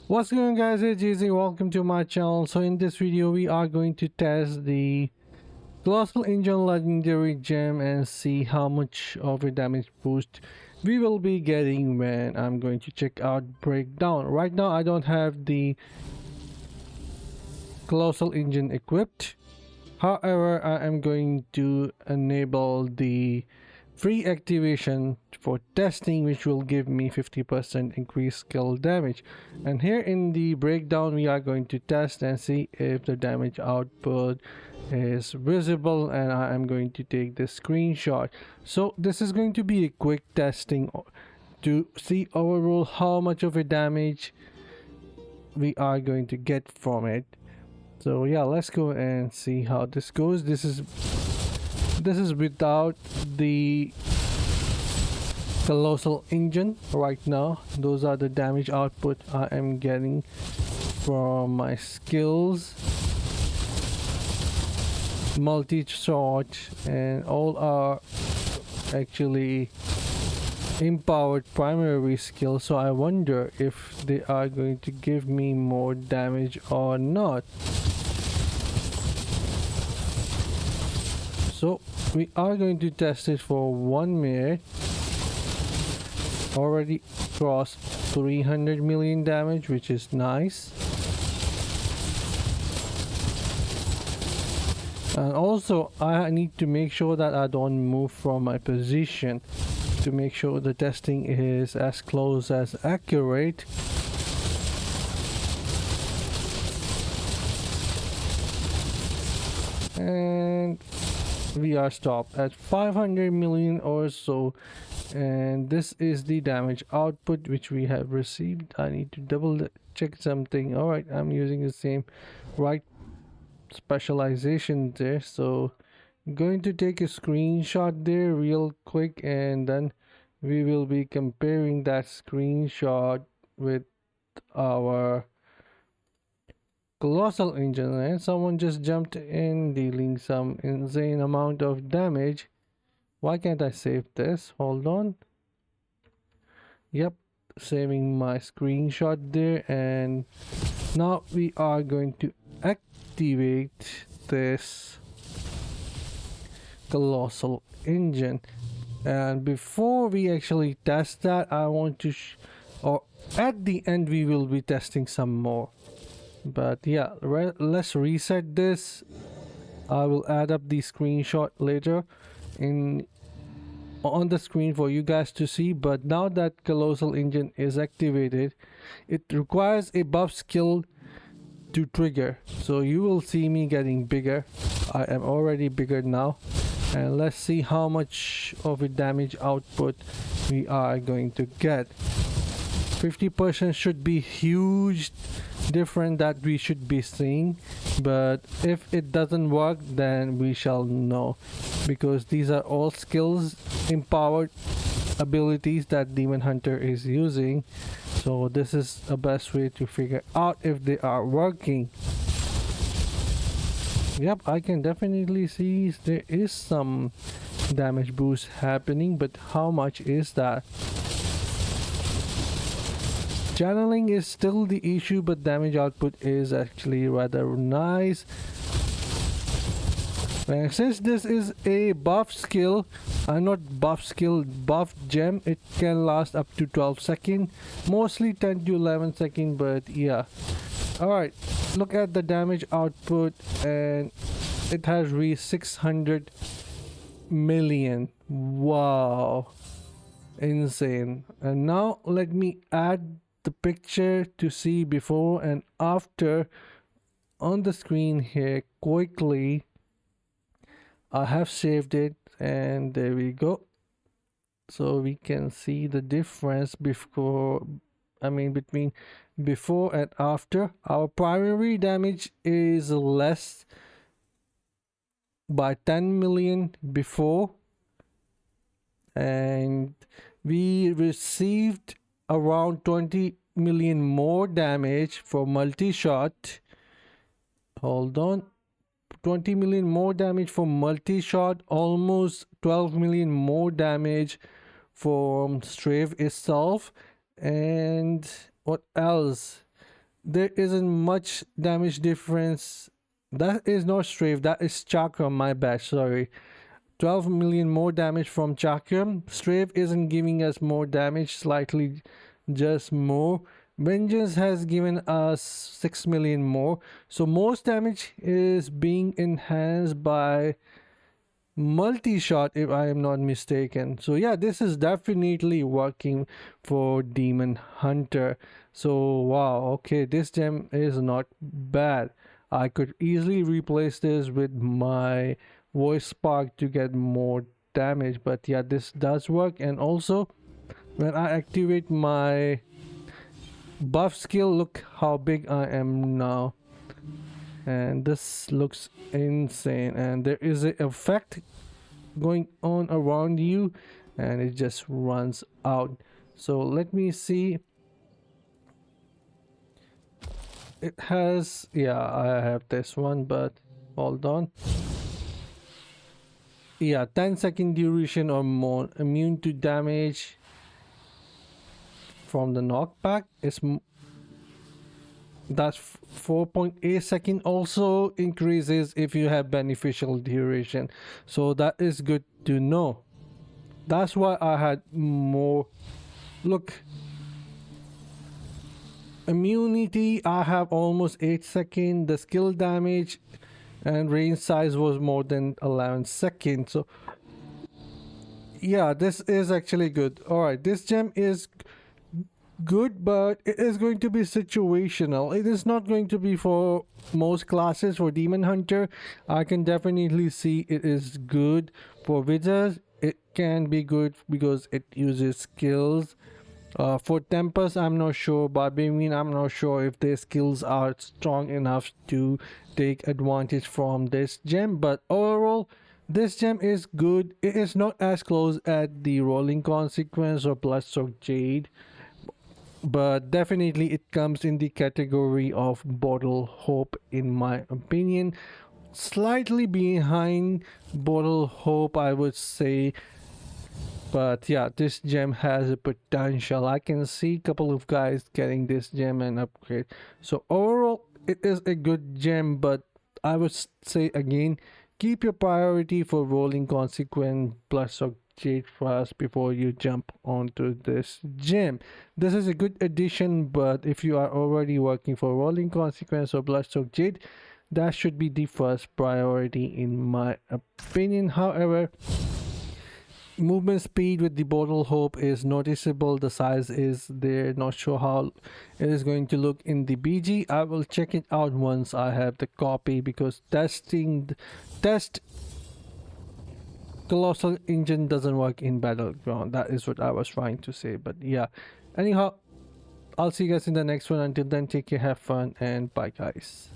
What's going on, guys? It's Easy. Welcome to my channel. So in this video we are going to test the Colossal Engine Legendary Gem and see how much of a damage boost we will be getting when I'm going to check out breakdown. Right now I don't have the Colossal Engine equipped. However, I am going to enable the free activation for testing, which will give me 50% increased skill damage. And here in the breakdown we are going to test and see if the damage output is visible, and I am going to take the screenshot. So this is going to be a quick testing to see overall how much of a damage we are going to get from it. So yeah, let's go and see how this goes. This is without the Colossal Engine right now. Those are the damage output I am getting from my skills, multi-shot, and all are actually empowered primary skills. So I wonder if they are going to give me more damage or not. So we are going to test it for 1 minute. Already crossed 300 million damage, which is nice. And also I need to make sure that I don't move from my position to make sure the testing is as close as accurate. And we are stopped at 500 million or so, and this is the damage output which we have received. I need to double check something. All right, I'm using the same right specialization there, so I'm going to take a screenshot there real quick, and then we will be comparing that screenshot with our Colossal Engine. And someone just jumped in, dealing some insane amount of damage. Why can't I save this? Hold on. Yep, saving my screenshot there, and now we are going to activate this Colossal Engine. And before we actually test that, I want to or at the end we will be testing some more. But yeah, let's reset this. I will add up the screenshot later on the screen for you guys to see. But now that Colossal Engine is activated, it requires a buff skill to trigger, so you will see me getting bigger. I am already bigger now, and let's see how much of a damage output we are going to get. 50% should be huge different that we should be seeing, but if it doesn't work then we shall know, because these are all skills, empowered abilities that Demon Hunter is using. So this is the best way to figure out if they are working. Yep, I can definitely see there is some damage boost happening, but how much is that? Channeling is still the issue, but damage output is actually rather nice. And since this is a buff skill, not buff skill, buff gem, it can last up to 12 seconds, mostly 10 to 11 seconds, but yeah. Alright, look at the damage output, and it has reached 600 million. Wow, insane. And now let me add the picture to see before and after on the screen here quickly. I have saved it, and there we go. So we can see the difference between before and after. Our primary damage is less by 10 million before, and we received around 20 million more damage for multi-shot. Hold on, 20 million more damage for multi-shot, almost 12 million more damage from strafe itself. And what else? there isn't much damage difference. That is not strafe, that is chakram, my bad, sorry. 12 million more damage from chakram. Strafe isn't giving us more damage, slightly just more. Vengeance has given us 6 million more. So most damage is being enhanced by multi-shot, if I am not mistaken. So yeah, this is definitely working for Demon Hunter. So wow, okay, this gem is not bad. I could easily replace this with my voice spark to get more damage, but yeah, this does work. And also when I activate my buff skill, look how big I am now, and this looks insane. And there is an effect going on around you and it just runs out. So let me see. It has, yeah, I have this one, but hold on. Yeah, 10-second duration or more, immune to damage from the knockback is that's 4.8 second. Also increases if you have beneficial duration, so that is good to know. That's why I had more. Look, immunity I have almost 8 second. The skill damage and range size was more than 11 seconds. So yeah, this is actually good. All right, this gem is good, but it is going to be situational. It is not going to be for most classes. For Demon Hunter, I can definitely see it is good. For Wizards, it can be good because it uses skills. For Tempest, I'm not sure. Barbarian, I'm not sure if their skills are strong enough to take advantage from this gem. But overall, this gem is good. It is not as close at the Rolling Consequence or Bloodstock Jade, but definitely it comes in the category of Bottle Hope, in my opinion. Slightly behind Bottle Hope, I would say. But yeah, this gem has a potential. I can see a couple of guys getting this gem and upgrade. So overall, it is a good gem, but I would say again, keep your priority for Rolling Consequence plus or Jade first before you jump onto this gem. This is a good addition, but if you are already working for Rolling Consequence or Bloodstock Jade, that should be the first priority in my opinion. However, movement speed with the Bottle Hope is noticeable. The size is there. Not sure how it is going to look in the BG. I will check it out once I have the copy, because test Colossal engine doesn't work in Battleground. That is what I was trying to say. But yeah, anyhow, I'll see you guys in the next one. Until then, take care, have fun, and bye guys.